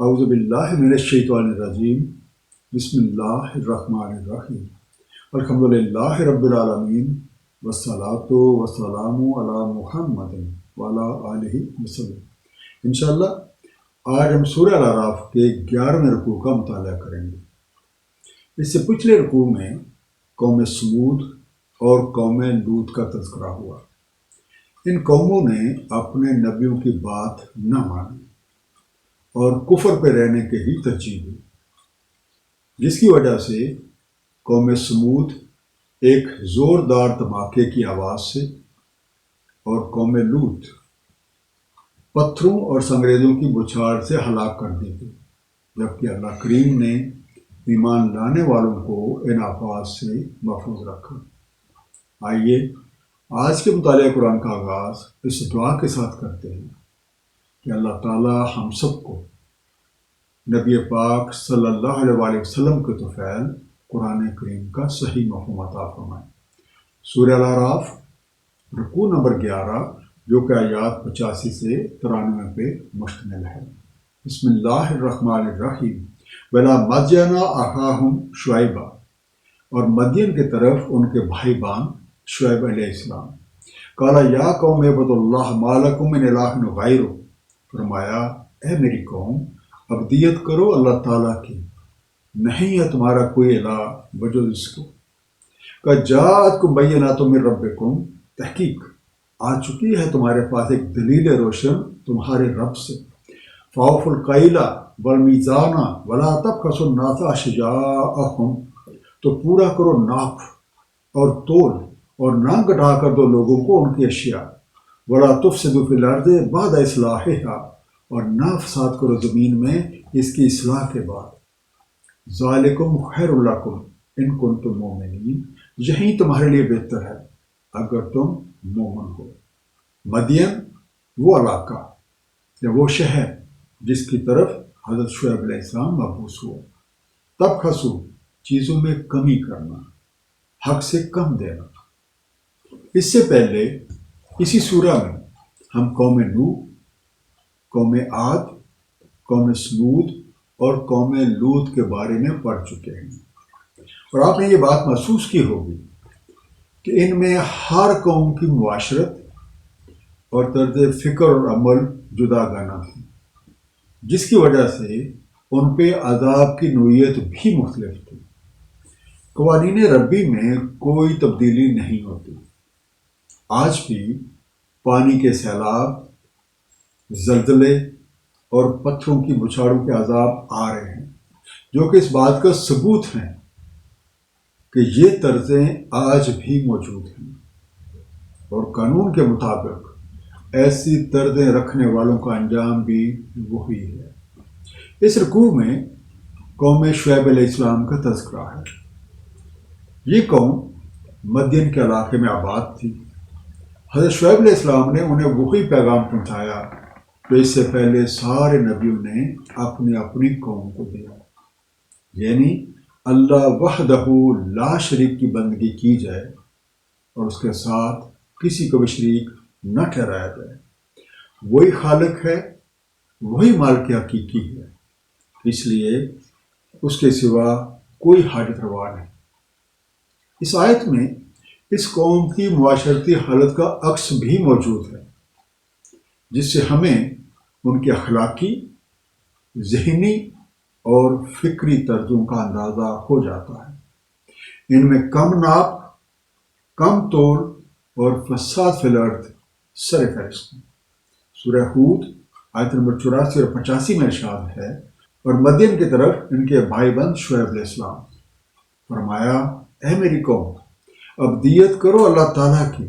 اعوذ باللہ من الشیطان الرجیم بسم اللہ الرحمن الرحیم الحمد للہ رب العالمین والصلاۃ والسلام علی محمد وعلی آلہ وسلم۔ انشاءاللہ آج ہم سورہ الاعراف کے 11ویں رکوع کا مطالعہ کریں گے۔ اس سے پچھلے رکوع میں قوم سمود اور قوم لوط کا تذکرہ ہوا۔ ان قوموں نے اپنے نبیوں کی بات نہ مانی اور کفر پہ رہنے کے ہی ترجیح دی، جس کی وجہ سے قوم سمود ایک زوردار دھماکے کی آواز سے اور قوم لوط پتھروں اور سنگریزوں کی بچھاڑ سے ہلاک کر دی گئی، جبکہ اللہ کریم نے ایمان لانے والوں کو ان آفات سے محفوظ رکھا۔ آئیے آج کے مطالعہ قرآن کا آغاز اس دعا کے ساتھ کرتے ہیں کہ اللہ تعالی ہم سب کو نبی پاک صلی اللہ علیہ وآلہ وسلم کے طفیل قرآن کریم کا صحیح مفہوم عطا فرمائے۔ سورہ الاعراف رکوع نمبر 11 جو کہ آیات 85 سے 93 پہ مشتمل ہے۔ بسم اللہ الرحمن الرحیم۔ وَإِلَىٰ مَدْيَنَ أَخَاهُمْ شُعَيْبًا، اور مدین کی طرف ان کے بھائی بان شعیب علیہ السلام۔ قَالَ يَا قَوْمِ اعْبُدُوا اللَّهَ مَا لَكُم مِّنْ إِلَٰهٍ غَيْرُهُ، فرمایا اے میری قوم عبودیت کرو اللہ تعالیٰ کی، نہیں ہے تمہارا کوئی الہ بجز اس کو۔ قَدْ جَاءَتْكُم بَيِّنَةٌ مِّن رَّبِّكُم، تحقیق آ چکی ہے تمہارے پاس ایک دلیل روشن تمہارے رب سے۔ فَأَوْفُوا الْكَيْلَ وَالْمِيزَانَ وَلَا تَبْخَسُوا النَّاسَ أَشْيَاءَهُمْ، تو پورا کرو ناپ اور تول اور نہ گھٹا کر دو لوگوں کو ان کی اشیاء۔ وَلَا تُفْسِدُوا فِي الْأَرْضِ بَعْدَ إِصْلَاحِهَا، اور نہ فساد کرو زمین میں اس کی اصلاح کے بعد۔ ذَلِكُمْ خَيْرٌ لَكُمْ إِن كُنتُم مُؤْمِنِينَ، یہی تمہارے لیے بہتر ہے اگر تم مومن ہو۔ مدین وہ علاقہ یا وہ شہر جس کی طرف حضرت شعیب علیہ السلام مبعوث ہوا۔ تبخسو، چیزوں میں کمی کرنا، حق سے کم دینا۔ اس سے پہلے اسی سورہ میں ہم قوم نوح، قوم عاد، قوم سمود اور قوم لوط کے بارے میں پڑھ چکے ہیں، اور آپ نے یہ بات محسوس کی ہوگی کہ ان میں ہر قوم کی معاشرت اور طرز فکر اور عمل جدا گانا تھی، جس کی وجہ سے ان پہ عذاب کی نوعیت بھی مختلف تھی۔ قوانین ربی میں کوئی تبدیلی نہیں ہوتی۔ آج بھی پانی کے سیلاب، زلزلے اور پتھروں کی بچھاڑوں کے عذاب آ رہے ہیں، جو کہ اس بات کا ثبوت ہے کہ یہ طرزیں آج بھی موجود ہیں، اور قانون کے مطابق ایسی طرزیں رکھنے والوں کا انجام بھی وہی ہے۔ اس رکوع میں قوم شعیب علیہ السلام کا تذکرہ ہے۔ یہ قوم مدین کے علاقے میں آباد تھی۔ حضرت شعیب علیہ السلام نے انہیں وہی پیغام پہنچایا جو اس سے پہلے سارے نبیوں نے اپنی اپنی قوم کو دیا، یعنی اللہ وحدہ لا شریک کی بندگی کی جائے اور اس کے ساتھ کسی کو بھی شریک نہ ٹھہرایا جائے۔ وہی خالق ہے، وہی مالک حقیقی ہے، اس لیے اس کے سوا کوئی حاجت روا نہیں۔ اس آیت میں اس قوم کی معاشرتی حالت کا عکس بھی موجود ہے، جس سے ہمیں ان کے اخلاقی، ذہنی اور فکری طرزوں کا اندازہ ہو جاتا ہے۔ ان میں کم ناپ، کم تول اور فساد فی الارض سر فہرست ہیں۔ سورہ ہود آیت نمبر 84 اور 85 میں ارشاد ہے، اور مدین کی طرف ان کے بھائی بند شعیب علیہ السلام۔ فرمایا اے میری قوم عبودیت کرو اللہ تعالیٰ کی،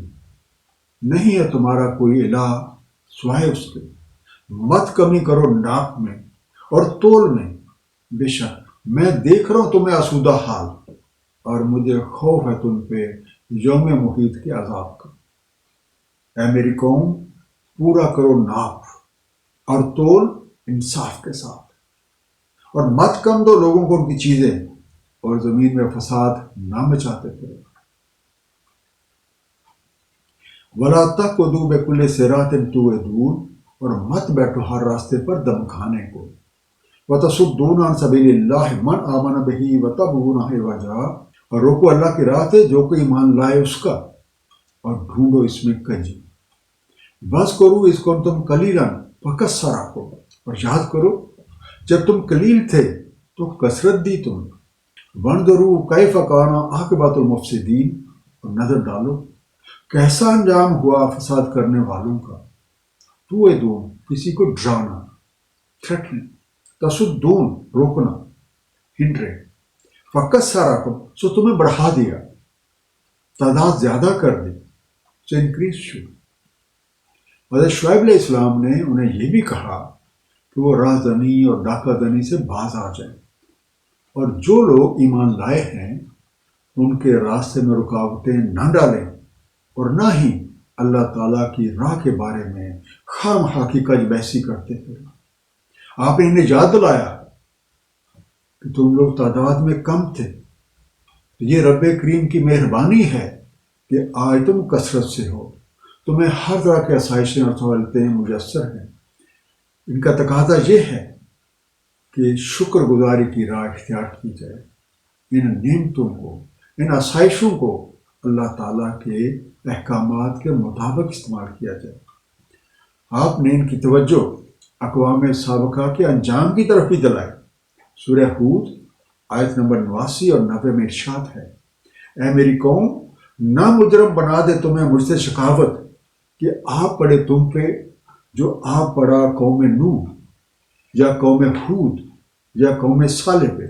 نہیں ہے تمہارا کوئی الہ سوائے اس کے، مت کمی کرو ناپ میں اور تول میں، بے شک میں دیکھ رہا ہوں تمہیں آسودہ حال، اور مجھے خوف ہے تم پہ یوم محیط کے عذاب کا۔ اے میری قوم پورا کرو ناپ اور تول انصاف کے ساتھ، اور مت کم دو لوگوں کو ان کی چیزیں، اور زمین میں فساد نہ مچاتے پھرو۔ وَلَا تَقْعُدُوا بِكُلِّ صِرَاطٍ تُوعِدُونَ، اور مت بیٹھو ہر راستے پر دم کھانے کو۔ وتصدون عن سبیل اللہ من آمن بہ وتبغونہ عوجا، اور روکو اللہ کی راہ سے جو کوئی ایمان لائے اس کا، اور ڈھونڈو اس میں کنجی۔ بس کرو اس کو تم کلیلاً فکثرکم، اور یاد کرو جب تم قلیل تھے تو کثرت دی تم۔ وانظروا کیف کان عاقبۃ المفسدین، اور نظر ڈالو کیسا انجام ہوا فساد کرنے والوں کا۔ توعدون کسی کو ڈرانا، تھریٹنگ، تصدون روکنا، ہنڈرنگ، فکثرکم سو تمہیں بڑھا دیا، تعداد زیادہ کر دی، سو انکریز شو۔ حضرت شعیب علیہ السلام نے انہیں یہ بھی کہا کہ وہ راہ زنی اور ڈاکہ زنی سے باز آ جائیں، اور جو لوگ ایمان لائے ہیں ان کے راستے میں رکاوٹیں نہ ڈالیں، اور نہ ہی اللہ تعالیٰ کی راہ کے بارے میں خواہ مخواہ کی کج بحثی کرتے تھے۔ آپ نے انہیں یاد دلایا کہ تم لوگ تعداد میں کم تھے، یہ رب کریم کی مہربانی ہے کہ آج تم کثرت سے ہو، تمہیں ہر طرح کے آسائشیں اور سہولتیں میسر ہیں۔ ان کا تقاضا یہ ہے کہ شکر گزاری کی راہ اختیار کی جائے، ان نعمتوں کو، ان آسائشوں کو اللہ تعالیٰ کے احکامات کے مطابق استعمال کیا جائے۔ آپ نے ان کی توجہ اقوام سابقہ کے انجام کی طرف بھی دلائی۔ سورہ ہود آیت نمبر 89 اور 90 میں ارشاد ہے، اے میری قوم، نہ مجرم بنا دے تمہیں مجھ سے شقاوت کہ آپ پڑے تم پہ جو آپ پڑا قوم نوح یا قوم ہود یا قوم صالح پہ،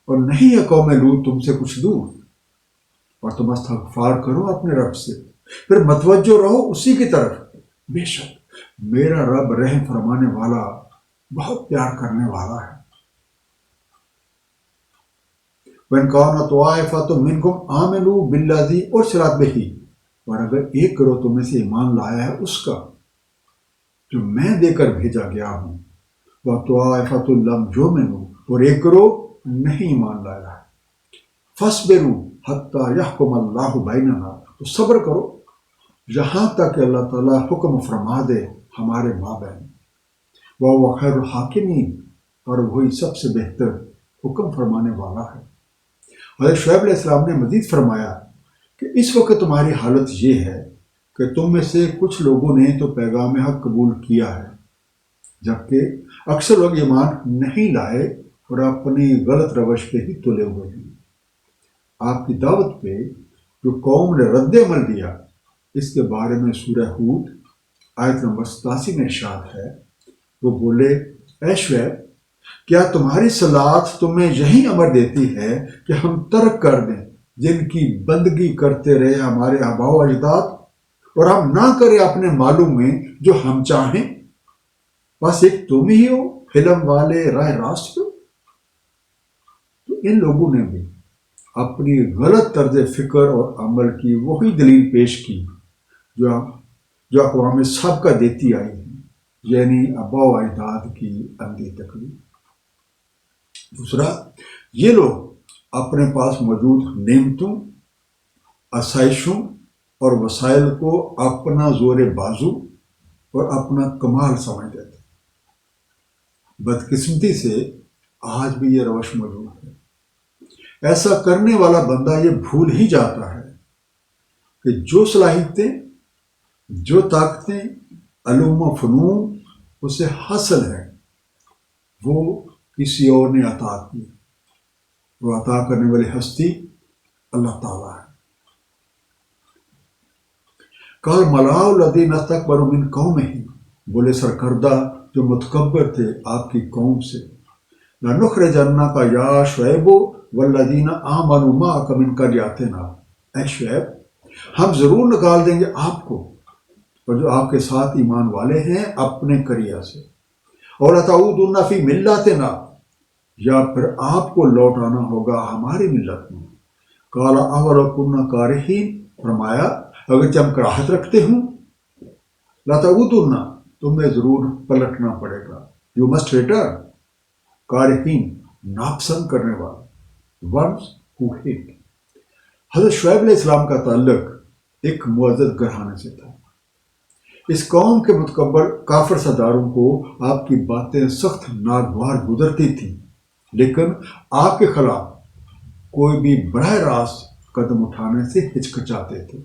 اور نہیں ہے قوم لوط تم سے کچھ دور۔ اور تم استغفار کرو اپنے رب سے، پھر متوجہ رہو اسی کی طرف، بے شک میرا رب رحم فرمانے والا، بہت پیار کرنے والا ہے۔ وَإِنْ كَانَتْ طَائِفَةٌ مِّنْكُمْ آمَنُوا بِالَّذِي أُرْسِلَ بِهِ، اور اگر ایک گروہ تم میں سے ایمان لایا ہے اس کا جو میں دے کر بھیجا گیا ہوں، وَطَائِفَةٌ لَمْ يُؤْمِنُوا، اور ایک گروہ نہیں ایمان لایا ہے، فَاصْبِرُوا حَتَّى يَحْكُمَ اللَّهُ بَيْنَنَا، تو صبر کرو یہاں تک کہ اللہ تعالیٰ حکم فرما دے ہمارے مابین، وَهُوَ خَيْرُ الْحَاكِمِينَ، اور وہی سب سے بہتر حکم فرمانے والا ہے۔ حضرت شعیب علیہ السلام نے مزید فرمایا کہ اس وقت تمہاری حالت یہ ہے کہ تم میں سے کچھ لوگوں نے تو پیغام حق قبول کیا ہے، جبکہ اکثر لوگ ایمان نہیں لائے اور اپنی غلط روش پہ ہی تلے ہوئے ہیں۔ آپ کی دعوت پہ جو قوم نے رد عمل دیا، اس کے بارے میں سورہ ہود آیت نمبر 87 میں ارشاد ہے، وہ بولے، اے شعیب، کیا تمہاری صلاحت تمہیں یہی امر دیتی ہے کہ ہم ترک کر دیں جن کی بندگی کرتے رہے ہمارے آباء و اجداد، اور ہم نہ کریں اپنے معلوم میں جو ہم چاہیں؟ بس ایک تم ہی ہو علم والے راہ راست پہ۔ تو ان لوگوں نے بھی اپنی غلط طرز فکر اور عمل کی وہی دلیل پیش کی جو اقوام سابقہ دیتی آئی ہے، یعنی آباء و اجداد کی اندھی تکلیف۔ دوسرا، یہ لوگ اپنے پاس موجود نعمتوں، آسائشوں اور وسائل کو اپنا زور بازو اور اپنا کمال سمجھتے تھے۔ بدقسمتی سے آج بھی یہ روش موجود ہے۔ ایسا کرنے والا بندہ یہ بھول ہی جاتا ہے کہ جو صلاحیتیں، جو طاقتیں، علوم و فنون اسے حاصل ہے وہ کسی اور نے عطا کی، وہ عطا کرنے والی ہستی اللہ تعالیٰ ہے۔ قال ملاء الذین استکبروا من قومہ، بولے سرکردہ جو متکبر تھے آپ کی قوم سے، لنخرجنک یا شعیب والذین آمنوا معک من قریتنا، اے شعیب ہم ضرور نکال دیں گے آپ کو اور جو آپ کے ساتھ ایمان والے ہیں اپنے قریہ سے، اور لتعودن فی ملتنا، یا پھر آپ کو لوٹ آنا ہوگا ہماری ملت میں۔ قال اولو کنا کارہین، فرمایا اگرچہ ہم کراہت رکھتے ہوں، لتعودن، تمہیں ضرور پلٹنا پڑے گا، یو مسٹ ریٹرن، کارہین، ناپسند کرنے والا، ونس ہو ہیٹ۔ حضرت شعیب علیہ السلام کا تعلق ایک معزز گھرانے سے تھا۔ اس قوم کے متکبر کافر سرداروں کو آپ کی باتیں سخت ناگوار گزرتی تھیں، لیکن آپ کے خلاف کوئی بھی براہ راست قدم اٹھانے سے ہچکچاتے تھے۔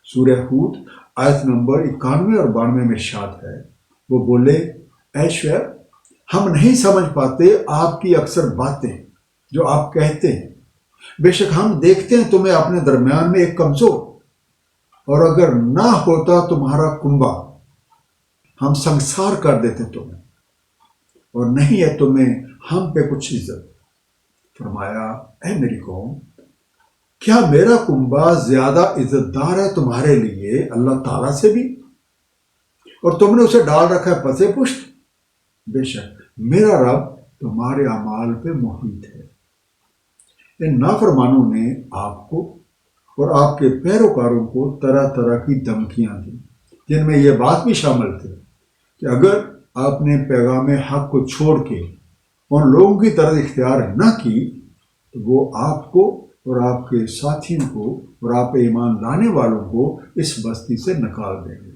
سورہ ہود آیت نمبر 91 اور 92 میں ارشاد ہے، وہ بولے، اے شعیب، ہم نہیں سمجھ پاتے آپ کی اکثر باتیں جو آپ کہتے ہیں، بے شک ہم دیکھتے ہیں تمہیں اپنے درمیان میں ایک کمزور، اور اگر نہ ہوتا تمہارا کنبہ ہم سنگسار کر دیتے تمہیں، اور نہیں ہے تمہیں ہم پہ کچھ عزت۔ فرمایا، اے میری قوم، کیا میرا کنبہ زیادہ عزت دار ہے تمہارے لیے اللہ تعالیٰ سے بھی، اور تم نے اسے ڈال رکھا ہے پسے پشت؟ بے شک میرا رب تمہارے اعمال پہ محیط ہے۔ ان نافرمانوں نے آپ کو اور آپ کے پیروکاروں کو طرح طرح کی دھمکیاں دیں، جن میں یہ بات بھی شامل تھی کہ اگر آپ نے پیغام حق کو چھوڑ کے ان لوگوں کی طرح اختیار نہ کی تو وہ آپ کو اور آپ کے ساتھیوں کو اور آپ ایمان لانے والوں کو اس بستی سے نکال دیں گے۔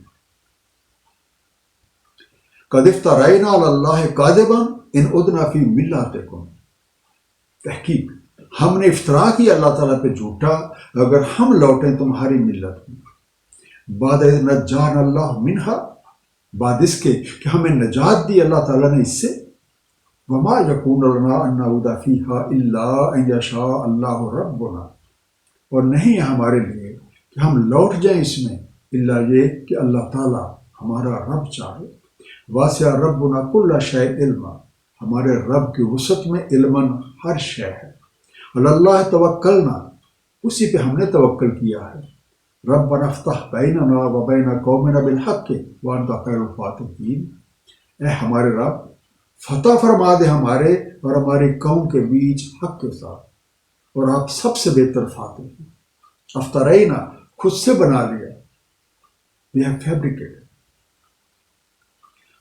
قد افترینا علی اللہ کاذبا ان عدنا فی ملتکم، تحقیق ہم نے افطرا کیا اللہ تعالیٰ پہ جھوٹا اگر ہم لوٹیں تمہاری ملت میں، بعد اذ نجانا اللہ منہا، بعد اس کے کہ ہمیں نجات دی اللہ تعالیٰ نے اس سے، وما یکون لنا ان نعود فیہا الا ان یشاء اللہ ربنا، اور نہیں ہے ہمارے لیے کہ ہم لوٹ جائیں اس میں الا یہ کہ اللہ تعالیٰ ہمارا رب چاہے۔ واسع ربنا کل شیء علما، ہمارے رب کی وسعت میں علماً ہر شے ہے۔ اللہ توکلنا، اسی پہ ہم نے توکل کیا ہے۔ ربنا افتح بیننا و بین قومنا بالحق وانت خیر الفاتحین، اے ہمارے رب فتح فرما دے ہمارے اور ہماری قوم کے بیچ حق کے ساتھ، اور آپ سب سے بہتر فاتح ہیں۔ افترینا خود سے بنا لیا، we have fabricated۔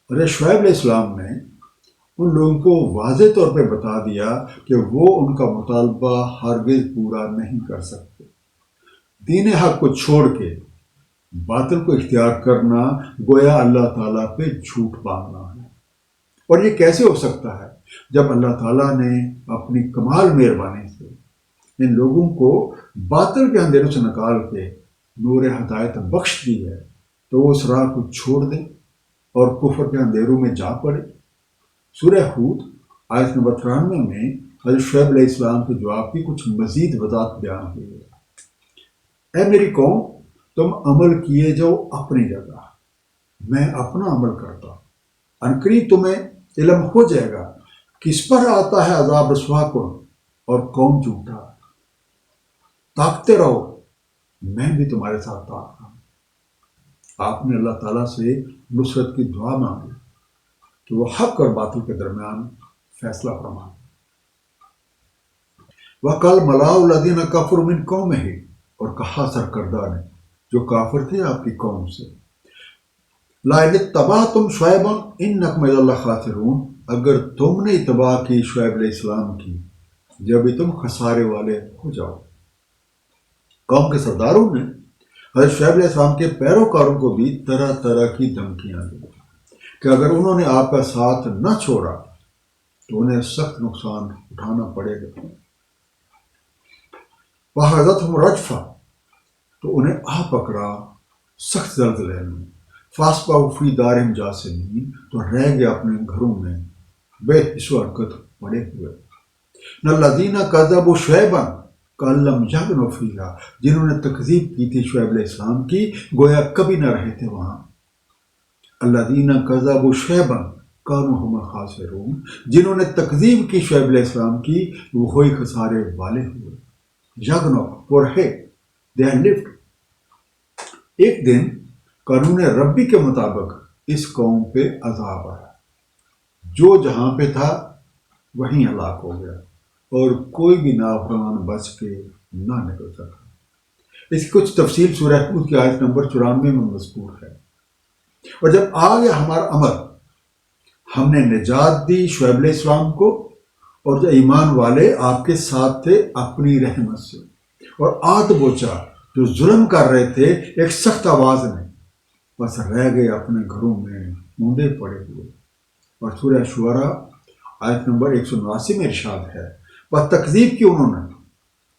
اور شعیب علیہ السلام نے ان لوگوں کو واضح طور پہ بتا دیا کہ وہ ان کا مطالبہ ہرگز پورا نہیں کر سکتے۔ دین حق کو چھوڑ کے باطل کو اختیار کرنا گویا اللہ تعالیٰ پہ جھوٹ باندھنا ہے، اور یہ کیسے ہو سکتا ہے جب اللہ تعالیٰ نے اپنی کمال مہربانی سے ان لوگوں کو باطل کے اندھیروں سے نکال کے نور ہدایت بخش دی ہے، تو وہ اس راہ کو چھوڑ دیں اور کفر کے اندھیروں میں جا پڑے۔ سورہ ہود آیت نمبر 93 میں حضرت شعیب علیہ السلام کے جواب کی کچھ مزید وضاحت بیان ہوئی ہے۔ اے میری قوم، تم عمل کیے جاؤ اپنی جگہ، میں اپنا عمل کرتا ہوں۔ عنقریب تمہیں علم ہو جائے گا کس پر آتا ہے عذاب رسوا کن اور کون جھوٹا۔ طاقتے رہو، میں بھی تمہارے ساتھ طاقت ہوں۔ آپ نے اللہ تعالیٰ سے نصرت کی دعا مانگی کہ وہ حق اور باطل کے درمیان فیصلہ فرمائے۔ وَقَالَ مَلَأُ الَّذِينَ كَفَرُوا مِنْ قَوْمِهِ، اور کہا سرکردہ نے جو کافر تھے آپ کی قوم سے، لَئِنِ اتَّبَعْتُمْ شُعَيْبًا إِنَّكُمْ إِذًا لَخَاسِرُونَ، اگر تم نے اتباع کی شعیب علیہ السلام کی جب تم خسارے والے ہو جاؤ۔ قوم کے سرداروں نے حضرت شعیب علیہ السلام کے پیروکاروں کو بھی طرح طرح کی دھمکیاں دی کہ اگر انہوں نے آپ کا ساتھ نہ چھوڑا تو انہیں سخت نقصان اٹھانا پڑے گا۔ وَأَخَذَتْهُمْ رَجْفَةٌ، تو انہیں آ پکڑا سخت زلزلے میں۔ فَأَصْبَحُوا فِي دَارِهِمْ جَاثِمِينَ، تو رہ گئے اپنے گھروں میں بے حس و حرکت پڑے ہوئے۔ الَّذِينَ كَذَّبُوا شُعَيْبًا كَأَن لَّمْ يَغْنَوْا فِيهَا، جنہوں نے تکذیب کی تھی شعیب علیہ السلام کی گویا کبھی نہ رہے تھے وہاں۔ الَّذِينَ كَذَّبُوا شُعَيْبًا كَانُوا هُمُ الْخَاسِرُونَ، جنہوں نے تکذیب کی شعیب علیہ السلام کی وہی خسارے والے ہوئے۔ یغنو وہ رہے، they are lived۔ ایک دن قانون ربی کے مطابق اس قوم پہ عذاب آیا، جو جہاں پہ تھا وہیں ہلاک ہو گیا، اور کوئی بھی نافرمان بچ کے نہ نکل سکا۔ اس کی کچھ تفصیل سورہ ہود کی آیت نمبر 94 میں مذکور ہے۔ اور جب آ گیا ہمارا امر، ہم نے نجات دی شعیب علیہ السلام کو اور جو ایمان والے آپ کے ساتھ تھے اپنی رحمت سے، اور آت بوچا جو ظلم کر رہے تھے ایک سخت آواز میں، بس رہ گئے اپنے گھروں میں موندے پڑے ہوئے۔ اور سورہ شعراء آیت نمبر 189 میں ارشاد ہے، بس تکذیب کی انہوں نے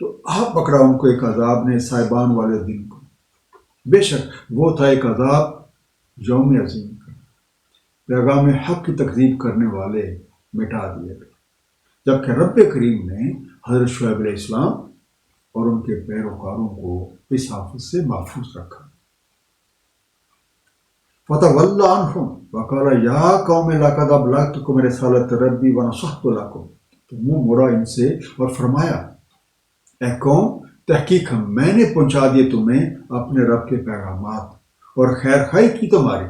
تو آپ پکڑا ان کو ایک عذاب نے صاحبان والے دن کو، بے شک وہ تھا ایک عذاب یوم عظیم کا۔ پیغام حق کی تکذیب کرنے والے مٹا دیے گئے، جبکہ رب کریم نے حضرت شعیب علیہ السلام اور ان کے پیروکاروں کو اس آفت سے محفوظ رکھا۔ فَتَوَلَّ عَنْهُمْ وَقَالَ يَا قَوْمِ لَقَدْ أَبْلَغْتُكُمْ رِسَالَةَ رَبِّي وَنَصَحْتُ لَكُمْ، تو منہ موڑا ان سے اور فرمایا، اے قوم، تحقیق میں نے پہنچا دیے تمہیں اپنے رب کے پیغامات اور خیر خواہی کی تمہاری۔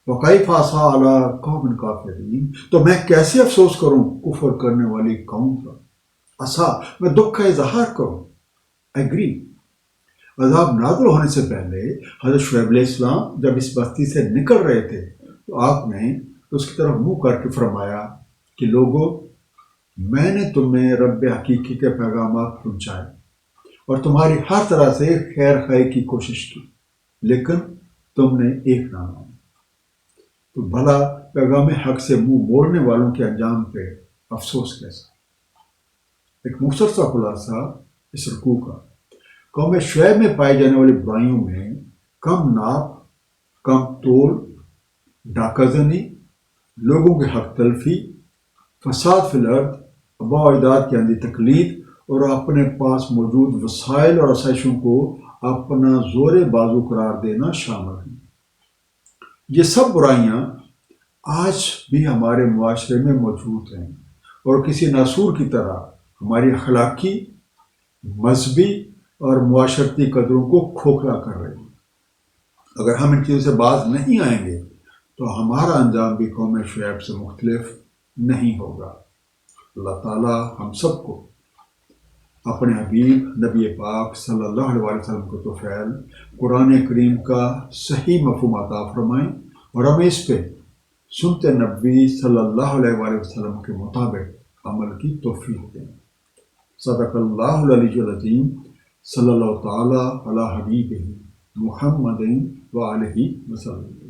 وَكَيْفَ عَصَىٰ عَلَىٰ قَوْمٍ كَافِرِينَ، تو میں کیسے افسوس کروں کفر کرنے والی قوم پر۔ عصا، میں دکھ کا اظہار کروں، ایگری۔ عذاب نازل ہونے سے پہلے حضرت شعیب علیہ السلام جب اس بستی سے نکل رہے تھے تو آپ نے اس کی طرف منہ کر کے فرمایا کہ لوگو، میں نے تمہیں رب حقیقی کے پیغامات پہنچائے اور تمہاری ہر طرح سے خیر خواہی کی کوشش کی، لیکن تم نے ایک نہ مانا۔ تو بھلا پیغام حق سے منہ موڑنے والوں کے انجام پہ افسوس کیسا۔ ایک مختصر سا خلاصہ اس رکوع کا، قوم شعیب میں پائی جانے والی برائیوں میں کم ناپ، کم تول، ڈاکہ زنی، لوگوں کے حق تلفی، فساد فی الارض، آباء و اجداد کی اندھی تقلید اور اپنے پاس موجود وسائل اور آسائشوں کو اپنا زور بازو قرار دینا شامل ہیں۔ یہ سب برائیاں آج بھی ہمارے معاشرے میں موجود ہیں اور کسی ناسور کی طرح ہماری اخلاقی، مذہبی اور معاشرتی قدروں کو کھوکھلا کر رہی ہیں۔ اگر ہم ان چیزوں سے باز نہیں آئیں گے تو ہمارا انجام بھی قوم شعیب سے مختلف نہیں ہوگا۔ اللہ تعالیٰ ہم سب کو اپنے حبیب نبی پاک صلی اللہ علیہ وسلم کو توفیل قرآن کریم کا صحیح مفہوم عطا فرمائیں اور ہمیں اس پہ سنت نبی صلی اللہ علیہ وسلم کے مطابق عمل کی توفیق دیں۔ صدق اللہ العلی العظیم، صلی اللہ تعالیٰ علی حبیبہ محمد وآلہ وسلم۔